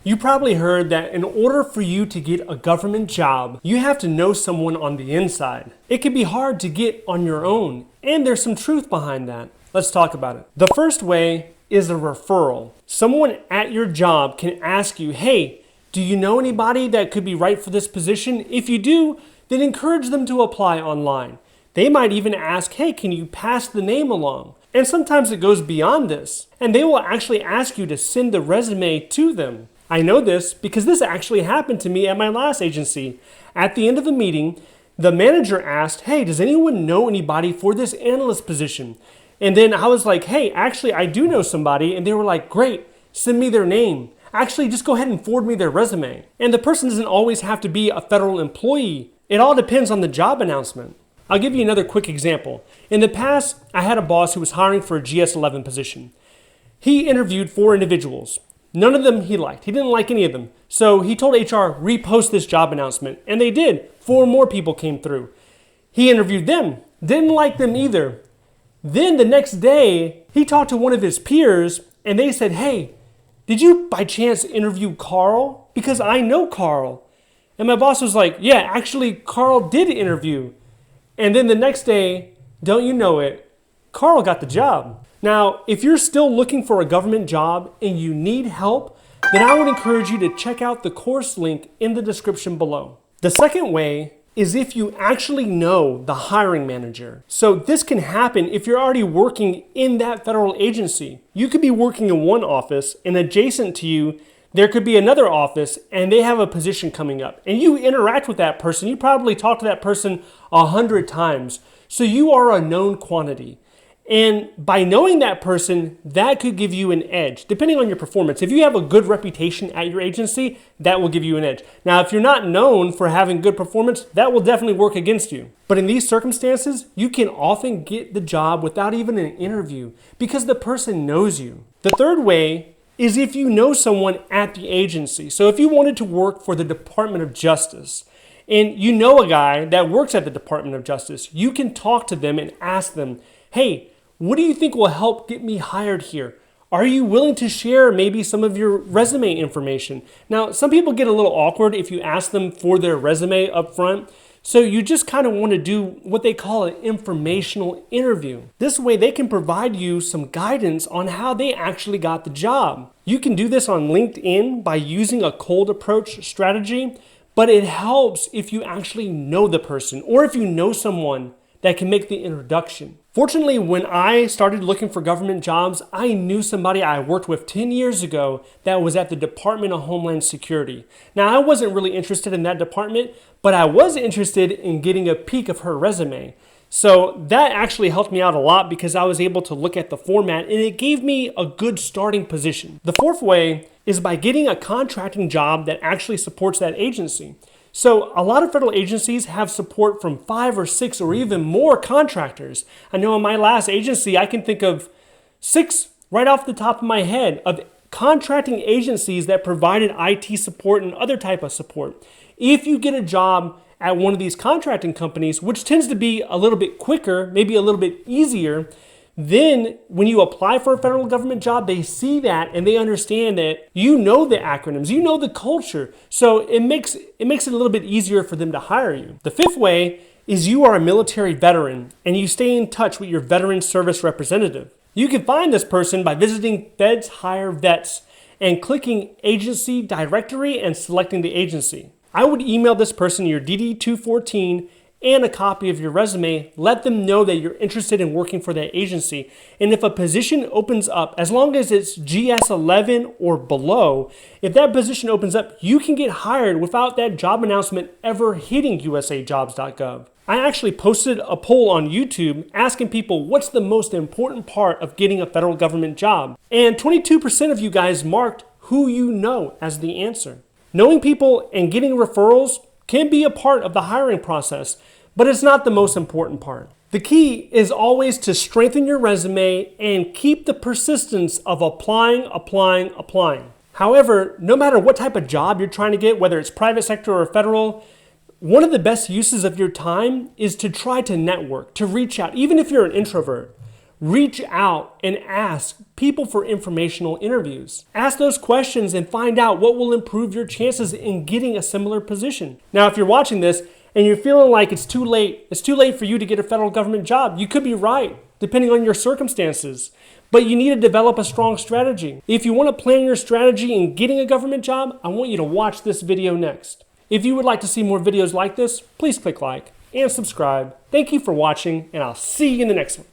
You probably heard that in order for you to get a government job, you have to know someone on the inside. It can be hard to get on your own, and there's some truth behind that. Let's talk about it. The first way is a referral. Someone at your job can ask you, hey, do you know anybody that could be right for this position? If you do, then encourage them to apply online. They might even ask, hey, can you pass the name along? And sometimes it goes beyond this, and they will actually ask you to send the resume to them. I know this because this actually happened to me at my last agency. At the end of the meeting, the manager asked, hey, does anyone know anybody for this analyst position? And then I was like, hey, actually, I do know somebody. And they were like, great, send me their name. Actually, just go ahead and forward me their resume. And the person doesn't always have to be a federal employee. It all depends on the job announcement. I'll give you another quick example. In the past, I had a boss who was hiring for a GS-11 position. He interviewed 4 individuals. None of them he liked. He didn't like any of them. So he told HR, repost this job announcement. And they did. 4 more people came through. He interviewed them. Didn't like them either. Then the next day, he talked to one of his peers and they said, hey, did you by chance interview Carl? Because I know Carl. And my boss was like, yeah, actually Carl did interview. And then the next day, don't you know it, Carl got the job. Now, if you're still looking for a government job and you need help, then I would encourage you to check out the course link in the description below. The second way is if you actually know the hiring manager. So this can happen if you're already working in that federal agency. You could be working in one office and adjacent to you, there could be another office and they have a position coming up. And you interact with that person. You probably talk to that person 100 times. So you are a known quantity. And by knowing that person, that could give you an edge, depending on your performance. If you have a good reputation at your agency, that will give you an edge. Now, if you're not known for having good performance, that will definitely work against you. But in these circumstances, you can often get the job without even an interview because the person knows you. The third way is if you know someone at the agency. So if you wanted to work for the Department of Justice, and you know a guy that works at the Department of Justice, you can talk to them and ask them, hey, what do you think will help get me hired here? Are you willing to share maybe some of your resume information? Now, some people get a little awkward if you ask them for their resume up front. So you just kind of want to do what they call an informational interview. This way they can provide you some guidance on how they actually got the job. You can do this on LinkedIn by using a cold approach strategy, but it helps if you actually know the person or if you know someone that can make the introduction. Fortunately, when I started looking for government jobs, I knew somebody I worked with 10 years ago that was at the Department of Homeland Security. Now, I wasn't really interested in that department, but I was interested in getting a peek of her resume. So that actually helped me out a lot because I was able to look at the format and it gave me a good starting position. The fourth way is by getting a contracting job that actually supports that agency. So a lot of federal agencies have support from 5 or 6 or even more contractors. I know in my last agency, I can think of 6 right off the top of my head of contracting agencies that provided IT support and other type of support. If you get a job at one of these contracting companies, which tends to be a little bit quicker, maybe a little bit easier, then when you apply for a federal government job, they see that and they understand that you know the acronyms, you know the culture. So it makes it a little bit easier for them to hire you. The fifth way is you are a military veteran and you stay in touch with your veteran service representative. You can find this person by visiting Feds Hire Vets and clicking Agency Directory and selecting the agency. I would email this person your DD-214 and a copy of your resume. Let them know that you're interested in working for that agency. And if a position opens up, as long as it's GS-11 or below, if that position opens up, you can get hired without that job announcement ever hitting usajobs.gov. I actually posted a poll on YouTube asking people what's the most important part of getting a federal government job. And 22% of you guys marked who you know as the answer. Knowing people and getting referrals can be a part of the hiring process, but it's not the most important part. The key is always to strengthen your resume and keep the persistence of applying. However, no matter what type of job you're trying to get, whether it's private sector or federal, one of the best uses of your time is to try to network, to reach out, even if you're an introvert. Reach out and ask people for informational interviews. Ask those questions and find out what will improve your chances in getting a similar position. Now, if you're watching this and you're feeling like it's too late for you to get a federal government job, you could be right, depending on your circumstances. But you need to develop a strong strategy. If you want to plan your strategy in getting a government job, I want you to watch this video next. If you would like to see more videos like this, please click like and subscribe. Thank you for watching, and I'll see you in the next one.